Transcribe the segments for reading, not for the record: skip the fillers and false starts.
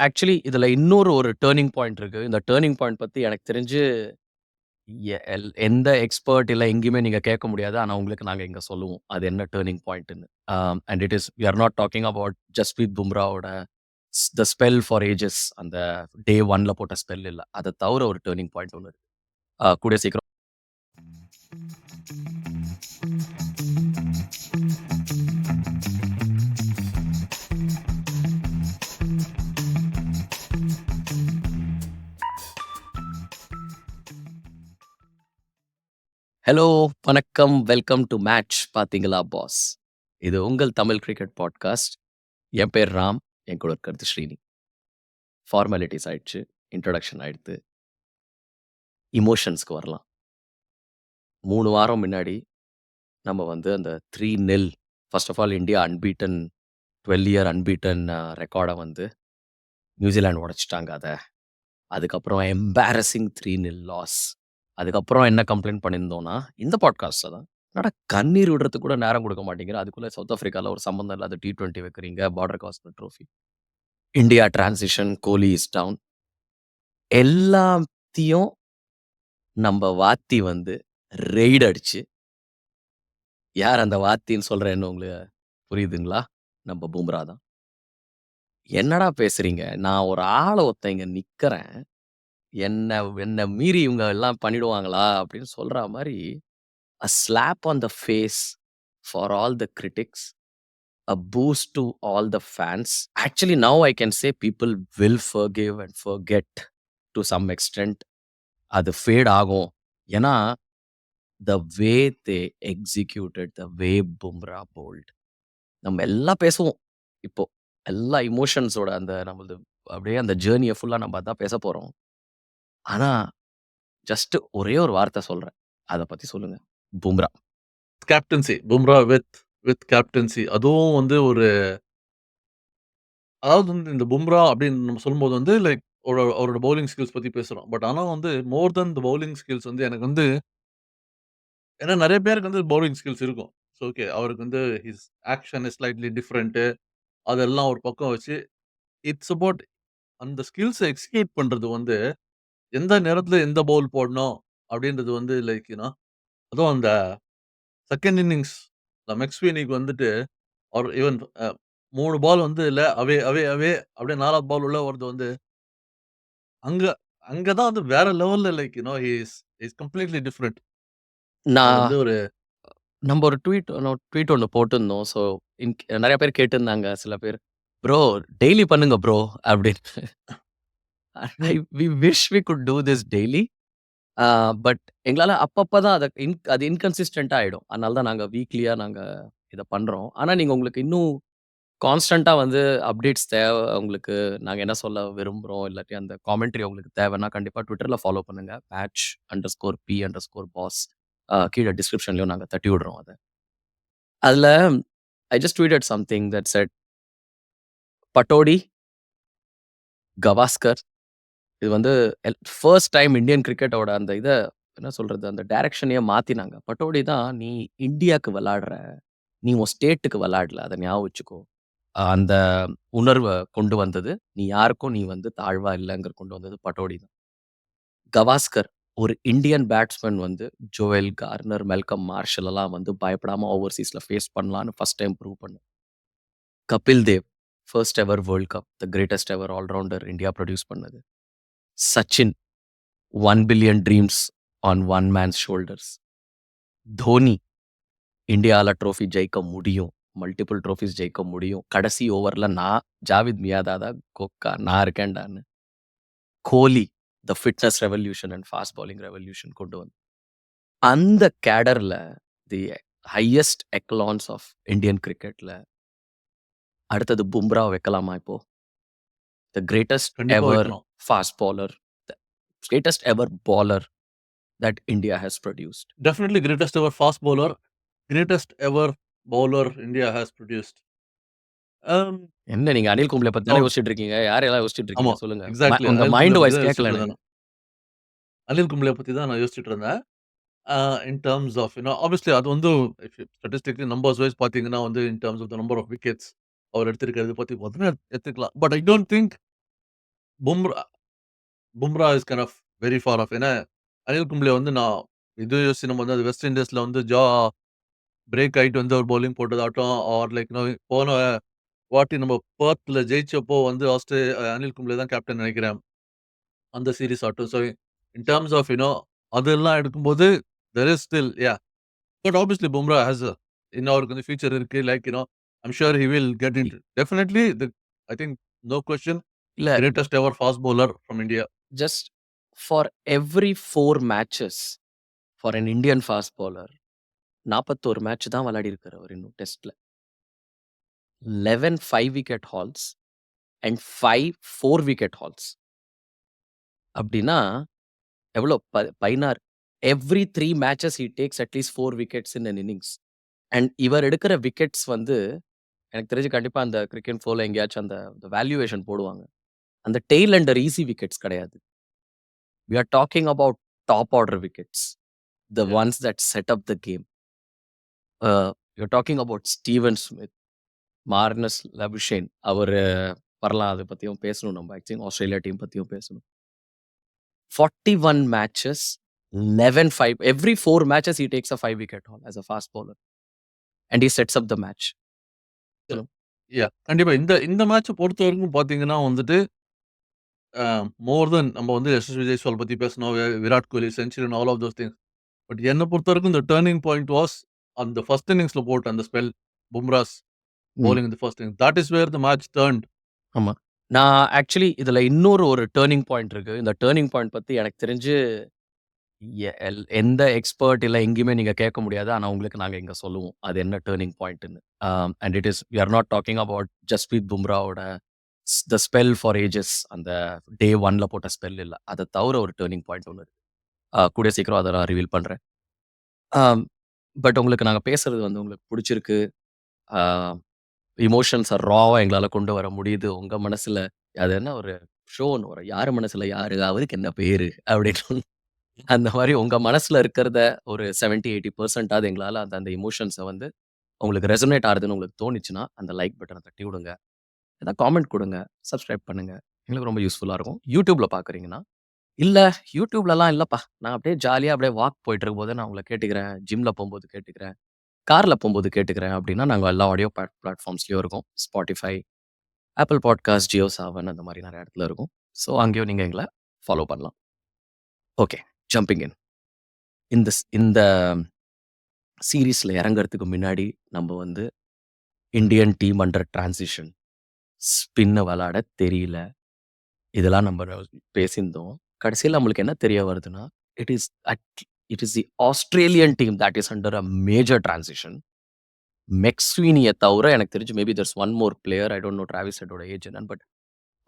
Actually இதுல இன்னொரு ஒரு டர்னிங் பாயிண்ட் இருக்கு. இந்த டர்னிங் பாயிண்ட் பத்தி எனக்கு தெரிஞ்சு எந்த எக்ஸ்பர்ட் இல்ல எங்கேயுமே நீங்க கேட்க முடியாது. ஆனா உங்களுக்கு நாங்க இங்க சொல்லுவோம். அது என்ன டர்னிங் பாயிண்ட்ன்னு. And it is we are not talking about Jasprit பும்ராவோட த ஸ்பெல் ஃபார் ஏஜஸ் அந்த டே 1ல போட்ட ஸ்பெல் இல்ல. அத தவிர ஒரு டர்னிங் பாயிண்ட் ஒண்ணு இருக்கு. கூடிய சீக்கிரம் ஹலோ, வணக்கம், வெல்கம் டு மேட்ச் பாத்தீங்களா பாஸ். இது உங்கள் தமிழ் கிரிக்கெட் பாட்காஸ்ட். என் பேர் ராம், என் கூட இருக்கிறது ஸ்ரீனி. ஃபார்மாலிட்டிஸ் ஆயிடுச்சு, இன்ட்ரோடக்ஷன் ஆயிடுத்து. இமோஷன்ஸ்க்கு வரலாம். 3 வாரம் முன்னாடி நம்ம வந்து அந்த 3-0 first of all India unbeaten 12 year unbeaten ரெக்கார்டை வந்து நியூசிலாந்து உடைச்சிட்டாங்க அத. அதுக்கப்புறம் எம்பாரசிங் 3-0 லாஸ். அதுக்கப்புறம் என்ன கம்ப்ளைண்ட் பண்ணியிருந்தோம்னா, இந்த பாட்காஸ்ட்ல தான் என்னடா கண்ணீர் விடுறதுக்கு கூட நேரம் கொடுக்க மாட்டேங்கிற. அதுக்குள்ள சவுத் ஆஃப்ரிக்கால ஒரு சம்பந்தம் இல்லாத T20 வைக்கிறீங்க. Border Gavaskar trophy. India transition, Kohli is down. எல்லாத்தையும் நம்ம வாத்தி வந்து ரெய்ட் அடிச்சு, யார் அந்த வாத்தின்னு சொல்றேன்னு உங்களுக்கு புரியுதுங்களா? நம்ம பும்ரா தான். என்னடா பேசுறீங்க? நான் ஒரு ஆள ஒருத்தன் இங்க நிக்கிறேன். என்ன என்ன மீறி இவங்க எல்லாம் பண்ணிடுவாங்களா? அப்படின்னு சொல்றா மாரி, a slap on the face for all the critics, a boost to all the fans. Actually, now I can say people will forgive and forget to some extent. அது ஃபேட் ஆகும். ஏன்னா, the way they executed, the way Bumrah bowled. நம்ம எல்லாம் பேசுவோம். இப்போ எல்லா எமோஷன்ஸோட அந்த நம்மளது அப்படியே அந்த ஜர்னிய ஃபுல்லா நம்ம அதான் பேசப் போறோம். ஆனா, ஜஸ்ட் ஒரே ஒரு வார்த்தை சொல்றேன். அத பத்தி சொல்லுங்க. Bumrah. Captaincy Bumrah with captaincy அதுவும் வந்து ஒரு அதாவது வந்து இந்த பும்ரா அப்படின்னு நம்ம சொல்லும்போது வந்து லைக் அவரோட பவுலிங் ஸ்கில்ஸ் பத்தி பேசுறோம். பட் ஆனா வந்து மோர் தென் த பவுலிங் ஸ்கில்ஸ் வந்து எனக்கு வந்து ஏன்னா நெறைய பேருக்கு வந்து பவுலிங் ஸ்கில்ஸ் இருக்கும். ஸோ ஓகே அவருக்கு வந்து his action is slightly different. அதெல்லாம் ஒரு பக்கம் வச்சு இட்ஸ் அபவுட் அந்த ஸ்கில்ஸ எக்ஸிக்யூட் பண்றது வந்து எந்த நேரத்துல எந்த பவுல் போடணும் அப்படின்றது வந்து லைக் அதுவும் அந்த செகண்ட் இன்னிங்ஸ் மெக்ஸ்வீனிக்கு வந்துட்டு அவர் ஈவன் 3 பால் வந்து இல்ல அவே அவே அவே அப்படியே 4வது பால் உள்ள வருது வந்து, அங்க அங்க தான் வந்து வேற லெவல்ல like he is completely different. அது நான் வந்து ஒரு நம்ம ஒரு ட்வீட் ஒண்ணு போட்டிருந்தோம். ஸோ நெறைய பேர் கேட்டிருந்தாங்க. சில பேர், "ப்ரோ டெய்லி பண்ணுங்க ப்ரோ" அப்படின்னு. We wish we could do this daily. But எங்களால அப்பப்ப தான் அது இன்கன்சிஸ்டன்ட்டா ஆயிடும். அதனால தான் நாங்க வீக்லியா இத பண்றோம். ஆனா நீங்க உங்களுக்கு இன்னும் கான்ஸ்டன்ட்டா வந்து அப்டேட்ஸ் தேவ உங்களுக்கு நாங்க என்ன சொல்ல விரும்புறோம், இல்லாட்டி அந்த காமெண்ட்ரி உங்களுக்கு தேவைன்னா கண்டிப்பா Twitterல ஃபாலோ பண்ணுங்க. patch_p_boss. கீழ டிஸ்கிரிப்ஷன்லயும் நாங்க தட்டி விடுறோம் அத. அதுல I just tweeted something that set Pataudi, Gavaskar இது வந்து ஃபர்ஸ்ட் டைம் இந்தியன் கிரிக்கெட்டோட அந்த என்ன சொல்றது, அந்த டைரக்ஷனயே மாத்தினாங்க. பட்டோடி தான் நீ இந்தியாக்கு விளையாடுற. நீ உன் ஸ்டேட்டுக்கு விளையாடல. அத ஞாபகம் வச்சுக்கோ. அந்த உணர்வ கொண்டு வந்தது. நீ வந்து தாழ்வா இல்லங்கிற கொண்டு வந்தது பட்டோடி தான். கவாஸ்கர் ஒரு இந்தியன் பேட்ஸ்மேன் வந்து ஜோயல் கார்னர், மெல்கம் மார்ஷல் எல்லாம் வந்து பயப்படாம ஓவர்சீஸ்ல ஃபேஸ் பண்ணலான்னு ஃபர்ஸ்ட் டைம் ப்ரூவ் பண்ணது. Kapil Dev first ever world cup, the greatest ever allrounder India produce பண்ணது. Sachin 1 billion dreams on one man's shoulders. Dhoni இந்தியால ட்ரோஃபி ஜெயிக்க முடியும். மல்டிபிள் ட்ரோஃபீஸ் ஜெயிக்க முடியும். கடைசி ஓவர்ல ஜாவித் மியாதா தான் கொக்கா நான் இருக்கேன்டான்னு. Kohli the fitness revolution and fast bowling revolution கொண்டு வந்து அந்த கேடர்ல the highest echelons of Indian கிரிக்கெட்ல அடுத்தது பும்ரா வைக்கலாமா இப்போ? தி கிரேட்டஸ்ட் கண்டிப்பா எவர் வைக்கலாம். Fast bowler, the greatest ever bowler that India has produced. Definitely greatest ever fast bowler, greatest ever bowler India has produced. என்ன நீங்க அனில் கும்ப்ளே பத்தி தானே அவர் யோசிச்சுட்டு இருக்கீங்க? யாரையெல்லாம் யோசிச்சுட்டு ஆமா. இருக்கீங்க சொல்லுங்க. எக்ஸாக்ட்லி உங்க அனில் கும்ப்ளே மைண்ட் பத்தி வாய்ஸ் தான் கேட்கல யோசிச்சுட்டு எனக்கு. இருந்தேன். அனில் கும்ப்ளே பத்தி தான் நான் யோசிச்சுட்டு இருந்தேன். இன் டெர்ம்ஸ் ஆஃப் ஆப்வியஸ்லி அது வந்து ஸ்டாட்டிஸ்டிக்லி நம்பர்ஸ் வைஸ் பார்த்தீங்கன்னா வந்து in terms of the number of wickets அவர் எடுத்திருக்கிறது பத்தி பார்த்தீங்கன்னா எடுத்துக்கலாம். But I don't think Bumrah Bumrah is kind of very far off. ஏன்னா, அனில் கும்ப்ளே வந்து நான் இது யோசிச்சு நம்ம வந்து அது வெஸ்ட் இண்டீஸ்ல வந்து பிரேக் ஆயிட்டு வந்து ஒரு பவுலிங் போட்டதாகட்டும், ஆர் லைக் போன வாட்டி நம்ம பெர்த்ல ஜெயிச்சப்போ வந்து அனில் கும்ப்ளே தான் கேப்டன் நெனைக்கிறேன். அந்த சீரிஸ் ஆகட்டும். ஸோ இன் டெர்ம்ஸ் ஆஃப் அதெல்லாம் எடுக்கும்போது there is still but obviously Bumrah has இன்னும் அவருக்கு வந்து ஃபியூச்சர் இருக்கு. Like I'm sure he will get இ into definitely I think no question இல்ல greatest ever fast bowler from India. Just for every 4 matches for an Indian fast bowler 41 match தான் விளையாடியிருக்காரு அவரு இன்னும் டெஸ்ட்ல. 11 5 wicket hauls and 5 4 wicket hauls. அப்டின்னா எவ்வளோ 16 every 3 matches he tax at least 4 wickets in an innings. And இவர் எடுக்கிற wickets வந்து எனக்கு தெரிஞ்சு கண்டிப்பா அந்த கிரிக்கெட் ஃப்ளோல எங்கேயாச்சும் அந்த வேல்யூவேஷன் போடுவாங்க. அந்த டெயில் அண்டர் ஈஸி விக்கெட்ஸ் கிடையாது. We are talking about top order wickets. The Yeah. Once that set up the game. You are talking about Steven Smith, Marnus Labuschagne அவரு வரலாம். அத பத்தியும் பேசணும் நம்ம. ஆக்சுவலி ஆஸ்திரேலியா டீம் பத்தியும் பேசணும். 41 matches 11 5 every 4 matches he tax a 5 wicket hall as a fast bowler and he sets up the match. சொல்லுங்க. கண்டிப்பா. இந்த இந்த மேட்ச பொறுத்தவரைக்கும் பார்த்தீங்கன்னா வந்துட்டு, மோர் தென் நம்ம வந்து எஸ்.எஸ். ஜெய்ஸ்வால் பத்தி பேசினோம். Virat Kohli century and all of those things. But என்ன பொறுத்தவரைக்கும் இந்த டர்னிங் பாயிண்ட் வாஸ் அந்த ஃபர்ஸ்ட் இன்னிங்ஸ்ல போட்ட அந்த spell. Bumrah's hmm. Bowling in the first innings. That is where the match turned. ஆமா. நான் ஆக்சுவலி இதுல இன்னொரு ஒரு டர்னிங் பாயிண்ட் இருக்கு. இந்த டர்னிங் பாயிண்ட் பத்தி எனக்கு தெரிஞ்சு எந்த எக்ஸ்பர்ட் இல்ல எங்கேயுமே நீங்க கேட்க முடியாது. ஆனா உங்களுக்கு நாங்க இங்க சொல்லுவோம். அது என்ன டர்னிங் பாயிண்ட்ன்னு. And it is we are not talking about Jasprit பும்ராவோட த ஸ்பெல் ஃபார் ஏஜஸ் அந்த டே 1ல போட்ட ஸ்பெல் இல்ல. அத தவிர ஒரு டர்னிங் பாயிண்ட் ஒண்ணு இருக்கு. கூடிய சீக்கிரம் அத நான் ரிவீல் பண்றேன். ஆம், பட் உங்களுக்கு நாங்க பேசுறது வந்து உங்களுக்கு புடிச்சிருக்கு. ஆ எமோஷன்ஸ ராவா எங்களால கொண்டு வர முடியுது. உங்க மனசுல அது என்ன ஒரு ஷோ ஒண்ணு வரும். "யாரு மனசுல யாரு? அவருக்கு என்ன பேரு?" அப்படின்னு. அந்த மாரி உங்க மனசுல இருக்கிறத ஒரு 70, 80% எங்களால அந்த அந்த எமோஷன்ஸ வந்து உங்களுக்கு ரெசனேட் ஆகுதுன்னு உங்களுக்கு தோணுச்சுன்னா, அந்த லைக் பட்டன தட்டி விடுங்க. ஏதாவது காமெண்ட் குடுங்க. சப்ஸ்கிரைப் பண்ணுங்க. எங்களுக்கு ரொம்ப யூஸ்ஃபுல்லா இருக்கும். YouTubeல பார்க்குறீங்கன்னா, இல்ல YouTubeலலாம் இல்லப்பா. நான் அப்படியே ஜாலியா அப்படியே வாக் போயிட்டு இருக்கும்போது நான் உங்கள கேட்டுக்கிறேன். ஜிம்ல போம்போது கேட்டுக்கிறேன். கார்ல போம்போது கேட்டுக்கிறேன் அப்படின்னா, நாங்க எல்லா ஆடியோ பிளாட்ஃபார்ம்ஸ்லயும் இருக்கோம். Spotify, Apple Podcast, JioSaavn அந்த மாரி நெறைய இடத்துல இருக்கும். ஸோ அங்கேயும் நீங்க எங்கள ஃபாலோ பண்ணலாம். ஓகே. ஜம்பிங் இன். இந்த சீரிஸ்ல இறங்கறதுக்கு முன்னாடி நம்ம வந்து இந்தியன் டீம் அண்டர் டிரான்சிஷன். ஸ்பின்ன விளையாட தெரியல. இதெல்லாம் நம்ம பேசியிருந்தோம். கடைசியில நம்மளுக்கு என்ன தெரிய வருதுன்னா, it is it is the Australian team that is under a major transition. மெக்ஸ்வீனிய தவிர எனக்கு தெரிஞ்சு maybe there's one more player. I don't know Travis ஹெட்டோட ஏஜ் என்னன்னு. But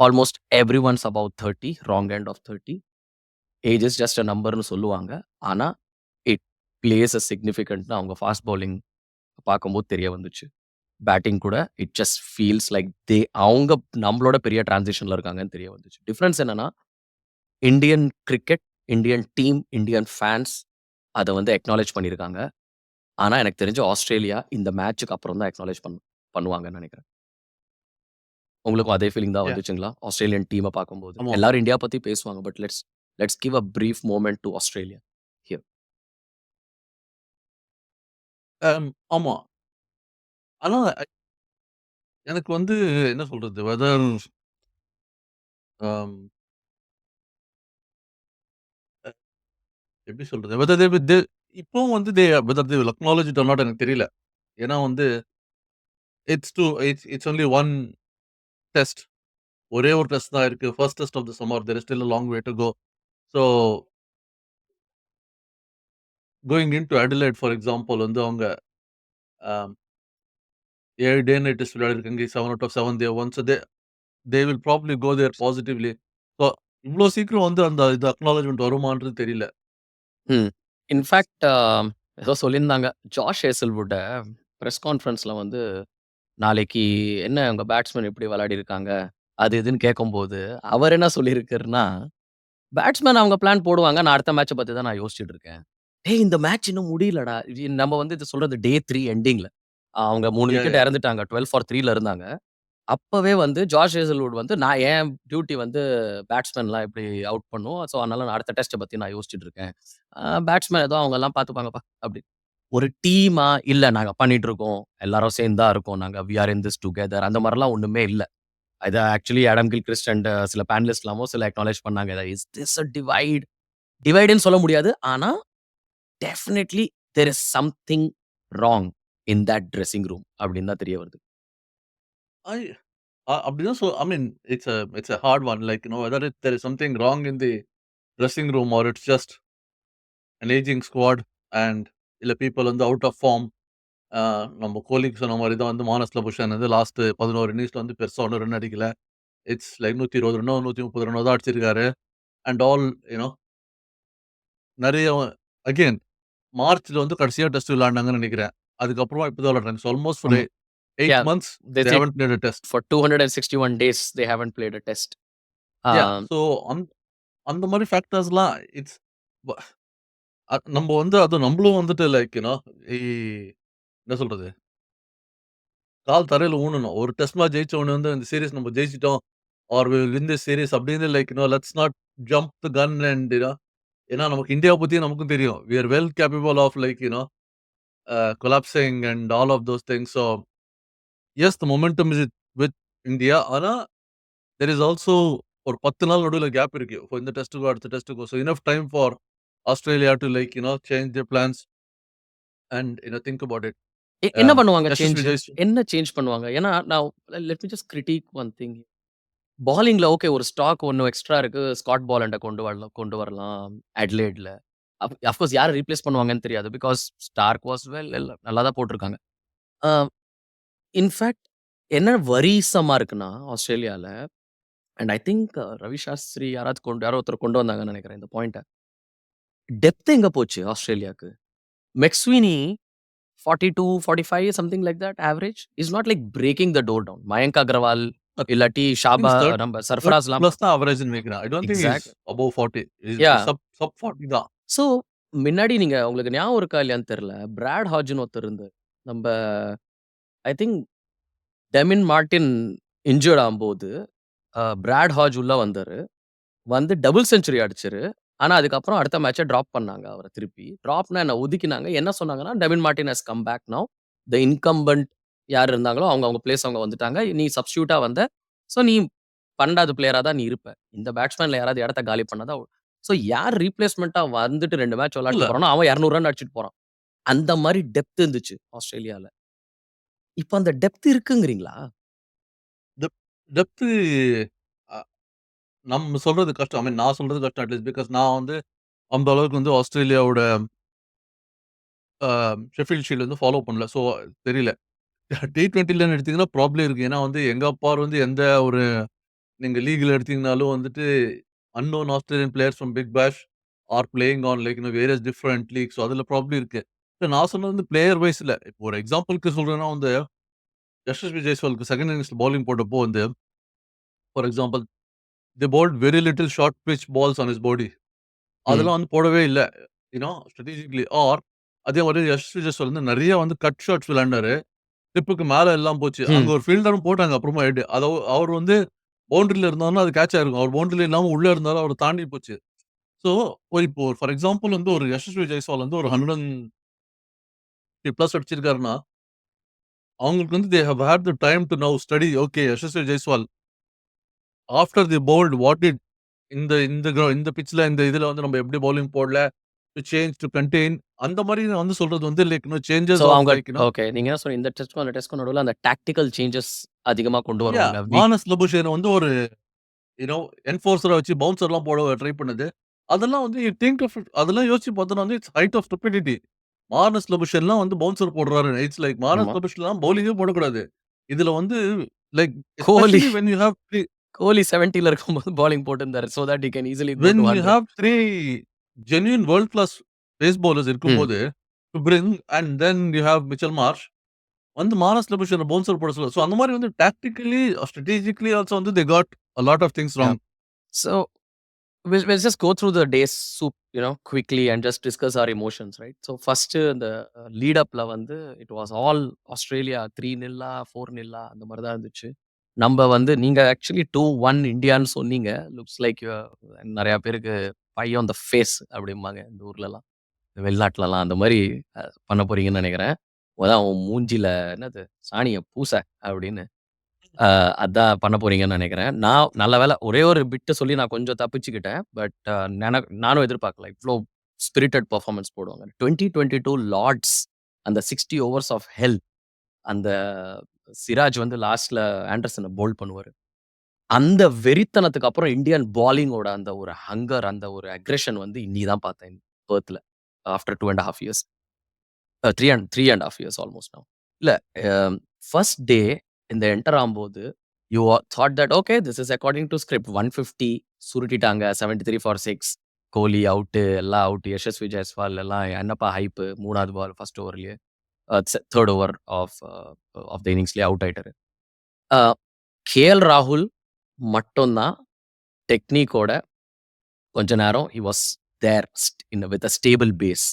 almost everyone's about 30, wrong end of 30. Age is just a நம்பர்ன்னு சொல்லுவாங்க. ஆனா, it plays அ சிக்னிஃபிகன்ட்ன்னு அவங்க ஃபாஸ்ட் பவுலிங் பார்க்கும்போது தெரிய வந்துச்சு. பேட்டிங் கூட இட் ஜஸ்ட் ஃபீல்ஸ் லைக் அவங்க நம்மளோட பெரிய டிரான்சிஷன்ல இருக்காங்கன்னு தெரிய வந்துச்சு. டிஃபரன்ஸ் என்னன்னா, Indian cricket, Indian team, Indian fans அத வந்து அக்னாலெட்ஜ் பண்ணியிருக்காங்க. ஆனா, எனக்கு தெரிஞ்சு ஆஸ்திரேலியா இந்த மேட்ச்சுக்கு அப்புறம் தான் அக்னாலெட்ஜ் பண்ணுவாங்கன்னு நெனைக்கிறேன். உங்களுக்கும் அதே ஃபீலிங் தான் யா. வந்துச்சுங்களா? ஆஸ்திரேலியன் டீம பார்க்கும்போது. ஆமா. எல்லாரும் இந்தியா பத்தி பேசுவாங்க. But let's let's give a brief moment to Australia here. ஆமா. ஆனா எனக்கு வந்து என்ன சொல்றது? வெதர் அம் எப்படி சொல்றது? வெதர் இப்பவும் வந்து whether they will acknowledge it or not எனக்கு தெரியல. ஏன்னா வந்து இட்ஸ் ஒன்லி ஒன் டெஸ்ட். ஒரே ஒரு டெஸ்ட் தான் இருக்கு. First test of the summer. There is still a long way to go. So going into Adelaide for example வந்து அவங்க அ 7 டே நைட் டெஸ்ட் விளையாடிருக்காங்க. 7 out of 7 they won. So they will probably go there positively. So இவ்ளோ சீக்கிரம் வந்து அந்த அக்னாலட்ஜ்மென்ட் வருமான்றது தெரியல. ம். In fact ஏதோ சொல்லியிருந்தாங்க. ஜாஷ் ஹேசல்வுட்ட பிரஸ் கான்ஃபரன்ஸ்ல வந்து நாளைக்கு என்ன உங்க பேட்ஸ்மேன் எப்படி விளையாடியிருக்காங்க? அது இதுன்னு கேட்கும்போது, அவர் என்ன சொல்லியிருக்காருன்னா, பேட்ஸ்மேன் அவங்க பிளான் போடுவாங்க. நான் அடுத்த மேட்ச பத்தி தான் நான் யோசிச்சுட்டு இருக்கேன். டேய் இந்த மேட்ச் இன்னும் முடியலடா. நம்ம வந்து இது சொல்றது டே 3 எண்டிங்ல. அவங்க 3 யா, விக்கெட் யா. இழந்துட்டாங்க. 12 ஃபார் 3ல இருந்தாங்க. அப்பவே வந்து ஜாஷ் ஹேசல்வுட் வந்து நான் என் டியூட்டி வந்து பேட்ஸ்மேன்லாம் எப்படி அவுட் பண்ணும். ஸோ, அதனால நான் அடுத்த டெஸ்ட்ட பத்தி நான் யோசிச்சுட்டு இருக்கேன். பேட்ஸ்மேன் ஏதோ அவங்கலாம் பார்த்துப்பாங்கப்பா அப்படி. ஒரு டீமா இல்ல நாங்க பண்ணிட்டு இருக்கோம். எல்லாரும் சேர்ந்து தான் இருக்கோம். நாங்க we are in this together அந்த மாரிலாம் ஒண்ணுமே இல்ல. இத ஆக்சுவலி ஆடம் கில்கிறிஸ்ட் அண்ட் சில பேனலிஸ்ட்லாமும் சில அக்னாலெட்ஜ் பண்ணாங்க. Is this a divide? டிவைடுன்னு சொல்ல முடியாது. ஆனா definitely there is something wrong in that dressing room அப்படின்னு தான் தெரிய வருது. ஐ அப்படிதான் I mean it's a hard one. Like whether there is something wrong in the dressing room or it's just an ageing squad and இல்ல people வந்து out of form. நம்ம கோலிக்கு சொன்ன மாரி தான் வந்து மானஸ் லபுஷன் வந்து லாஸ்ட் 11 இன்னிங்ஸ்ல வந்து பெருசா ஒண்ணும் ரன் அடிக்கல. இட்ஸ் லைக் 120 ரன்னோ, 130 ரன்னோ தான் அடிச்சிருக்காரு. அண்ட் ஆல் நெறைய அகைன் மார்ச்ல வந்து கடைசியா டெஸ்ட் விளையாடுனாங்கன்னு நெனைக்கிறேன். அதுக்கப்புறமா இப்ப தான் விளையாடுறாங்க. ஸோ ஆல்மோஸ்ட் ஃபார் ஆமா. 8 yeah months they they said haven't played a test. For 261 days they haven't played a test. Ah so அந் அந்த மாரி ஃபேக்டர்ஸ்லாம் இட்ஸ் வ நம்ம வந்து அதுவும் நம்மளும் வந்துட்டு லைக் இ என்ன சொல்றது? கால் தரையில ஊனணும். ஒரு டெஸ்ட் மேட்ச் ஜெயிச்ச உடனே வந்து இந்த சீரிஸ் நம்ம ஜெயிச்சுட்டோம். Are we will win this series அப்படின்னு like let's not jump the gun and ஏன்னா நமக்கு இந்தியாவ பத்தி நமக்கும் தெரியும். We are well capable of like collapsing and all of those things. So yes the momentum is with India. ஆனா there is also ஒரு 10 நாள் நடுவுல கேப் இருக்கு. இந்த டெஸ்ட்டுக்கோ, அடுத்த டெஸ்ட்டுக்கோ. So enough time for Australia to like change their plans and think about it. என்ன பண்ணுவாங்க யஷஸ்வி சேஞ்ச்? ஜெயஸ்வ என்ன சேஞ்ச் பண்ணுவாங்க? ஏன்னா நான் let me just critique one thing. பாலிங்ல ஓகே ஒரு ஸ்டாக் ஒண்ணு எக்ஸ்ட்ரா இருக்கு. ஸ்காட் பாலண்ட கொண்டு வரலாம் அட்லேட்ல. அஃப்கோர்ஸ் யார ரீப்ளேஸ் பண்ணுவாங்கன்னு தெரியாது. பிகாஸ் ஸ்டார்க் வாஸ் வெல் நல்லா தான் போட்டுருக்காங்க. அ இன்ஃபாக்ட் என்ன வொரீசமா இருக்குன்னா, ஆஸ்திரேலியால and I think Ravi Shastri யாரோ ஒருத்தர் கொண்டு வந்தாங்கன்னு நெனைக்கிறேன் இந்த பாயிண்ட்ட. டெப்த் எங்க போச்சு ஆஸ்திரேலியாக்கு? McSweeney 42, 45 something like that average. Is not like breaking the door down. Mayank Agarwal இல்லாட்டி திங்க் ஷாபா தேர்ட் நம்ம 30 சர்ஃபராஸ்லாம் பிளஸ் தான் அவரேஜ்ன்னு நெனைக்கிறேன். ஐ don't think he is exact above 40. Yeah! Sub sub 40 தான். ஸோ முன்னாடி நீங்க உங்களுக்கு ஞாபகம் இருக்கா இல்லையான்னு தெரியல. பிராட் ஹாட்ஜ்ன்னு ஒருத்தர் இருந்தாரு. நம்ப ஐ திங்க் டெமின் மார்டின் இன்ஜூர்ட் ஆகும்போது, பிராட் ஹாட்ஜ் உள்ள வந்தாரு. வந்து டபுள் செஞ்சுரி அடிச்சாரு. ஆனா, அதுக்கப்புறம் அடுத்த மேட்ச்ச டிராப் பண்ணாங்க அவர திருப்பி. டிராப்னா என்ன ஒதுக்கினாங்க. என்ன சொன்னாங்கன்னா, "Devin Martin has come back now. The incumbent யார் இருந்தாங்களோ, அவங்க பிளேஸ் அவங்க வந்துட்டாங்க. நீ சப்ஸ்டிட்யூட்டா வந்த. ஸோ நீ 12வது பிளேயரா தான் நீ இருப்ப. இந்த பேட்ஸ்மேன்ல யாராவது இடத்த காலி பண்ணா தான்" ஸோ யார் ரீப்ளேஸ்மென்ட்டா வந்துட்டு 2 மேட்ச் இல்ல விளையாடிட்டு போறானோ, அவன் 200 ரன் அடிச்சுட்டு போறான். அந்த மாரி டெப்த் இருந்துச்சு ஆஸ்திரேலியால. இப்ப அந்த டெப்த் இருக்குங்கிறீங்களா? டெப் டெப்த்து அ நம்ம சொல்றது கஷ்டம். ஐ மீன் நான் சொல்றது கஷ்டம் அட்லீஸ்ட் பிகாஸ் நான் வந்து அந்த அளவுக்கு வந்து ஆஸ்திரேலியாவோட அ ஷெஃபீல்ட் ஷீல்ட் வந்து ஃபாலோ பண்ணல. ஸோ தெரியல. T20லன்னு எடுத்தீங்கன்னா ப்ராப்ளம் இருக்கு. ஏன்னா வந்து எங்க அப்பார் வந்து எந்த ஒரு நீங்க லீக்ல எடுத்தீங்கனாலும் வந்துட்டு unknown Australian players from Big Bash or playing on like various different leagues. So அதுல ப்ராப்ளம் இருக்கு. இல்ல நான் சொன்னது வந்து பிளேயர் வைஸ் இல்ல. இப்போ ஒரு எக்ஸாம்பிள்க்கு சொல்றேன்னா வந்து யஷஸ்வி ஜெய்ஸ்வாலுக்கு செகண்ட் இன்னிங்ஸ்ல பவுலிங் போட்டப்போ வந்து for example they bowled very little short pitch balls on his body. ம். அதெல்லாம் வந்து போடவே இல்ல. ஸ்ட்ராட்டஜிக்கலி ஆர் அதே மாரி யஷஸ்வி ஜெய்ஸ்வால் வந்து நெறைய வந்து கட் ஷாட்ஸ் விளையாண்டாரு. டிப்புக்கு மேல எல்லாம் போச்சு. அங்க ம். ஒரு ஃபீல்டரும் போட்டாங்க அப்புறமா ஹெட். அவர் வந்து பவுண்டரில இருந்தாருன்னா அது கேட்ச் ஆயிருக்கும். அவர் பவுண்டரில இல்லாம உள்ள இருந்தாலும் அவர தாண்டி போச்சு. ஸோ இப்போ ஃபார் எக்ஸாம்பிள் வந்து ஒரு யஷஸ்வி ஜெய்ஸ்வால் வந்து ஒரு 150 பிளஸ் அடிச்சிருக்காருன்னா, அவங்களுக்கு வந்து they have had the time to now study okay Yashasvi Jaiswal after the bowled what did இந்த பிட்ச்ல இந்த இதுல வந்து நம்ம எப்படி பவுலிங் போடல, டு சேஞ்ச் டு கன்டெயின் அந்த மாரி நான் வந்து சொல்றது வந்து லைக் ஸோ சேஞ்சஸ் ஆஃப் அவங்க லைக் ஓகே. நீங்க என்ன சொன்னீங்க, இந்த டெஸ்ட்க்கும் அந்த டெஸ்ட்க்கும் நடுவுல அந்த டாக்டிக்கல் சேஞ்சஸ் அதிகமா கொண்டு யாஹ் வருவாங்க. மானஸ் லபுஷேன் வந்து ஒரு யூ நோ என்ஃபோர்ஸரா வச்சு பவுன்சர்லாம் போட ட்ரை பண்ணது. அதெல்லாம் வந்து யூ திங்க் ஆஃப் இட் அதெல்லாம் யோசிச்சு பார்த்தோம்னா வந்து it's height of stupidity. Marnus லபுஷன்லாம் வந்து பவுன்சர் போடுறாரு. இட்ஸ் லைக் மார்னஸ் ஆமா. லபுஷன்லாம் பவுலிங்கே போடக்கூடாது. இதுல வந்து like Kohli especially when you have Kohli 70ல இருக்கும்போது பவுலிங் போட்டிருந்தாரு. So that he can easily go when to you 100. Have 3 genuine world class pace bowlers hmm. இருக்கும்போது, to bring and then you have Mitchell Marsh வந்து Marnus லபுஷன bouncer போட சொல்ல. So அந்த மாரி வந்து டாக்டிகல்லி, ஸ்ட்ராட்டஜிக்கலி ஆல்சோ வந்து they got a lot of things yeah. wrong. So we'll just go through the days quickly and just discuss our emotions, right? So first the lead upல வந்து it was all Australia 3-0 4-0 அந்த மாரி தான் இருந்துச்சு. நம்ப வந்து நீங்க actually 2-1 இண்டியான்னு சொன்னீங்க. Looks like நெறைய பேருக்கு பை ஆன் த ஃபேஸ் அப்படிம்பாங்க இந்த ஊர்லலாம். வெளிநாட்டுலலாம் அந்த மாரி பண்ண போறீங்கன்னு நெனைக்கிறேன். அதான் உன் மூஞ்சில என்னது சாணிய பூச அப்படின்னு. அதான் பண்ண போறீங்கன்னு நெனைக்கிறேன். நான் நல்ல வேள ஒரே ஒரு பிட் சொல்லி நான் கொஞ்சம் தப்பிச்சுக்கிட்டேன். பட் நானும் எதிர்பார்க்கல. இவ்ளோ ஸ்பிரிட்டட் பெர்ஃபார்மன்ஸ் போடுவாங்க. 2022 லார்ட்ஸ் அந்த 60 ஓவர்ஸ் ஆஃப் ஹெல் அந்த சிராஜ் வந்து லாஸ்ட்ல ஆண்டர்சன போல்ட் பண்ணுவாரு. அந்த வெறித்தனத்துக்கு அப்புறம் இந்தியன் பாலிங்கோட அந்த ஒரு ஹங்கர், அந்த ஒரு அக்ரஷன் வந்து இன்னிக்கு தான் பார்த்தேன் பெர்த்ல. After 2 1/2 years. 3 1/2 years almost now. இல்ல அ ஃபர்ஸ்ட் டே இந்த என்டர் ஆகும்போது, you thought that okay this is according to script 150 சுருட்டிட்டாங்க. 73 ஃபார் 6 கோலி அவுட்டு, எல்லாம் அவுட். யஷஸ்வி ஜெயஸ்வால் எல்லாம் என்னப்பா ஹைப் 3வது பால் ஃபர்ஸ்ட் ஓவர்லயே 3 ஓவர் ஆஃப் த இன்னிங்ஸ்லயே அவுட் ஆயிட்டாரு. Uh K L. ராகுல் மட்டும் தான் டெக்னிக்கோட கொஞ்ச நேரம் he was there with a stable base.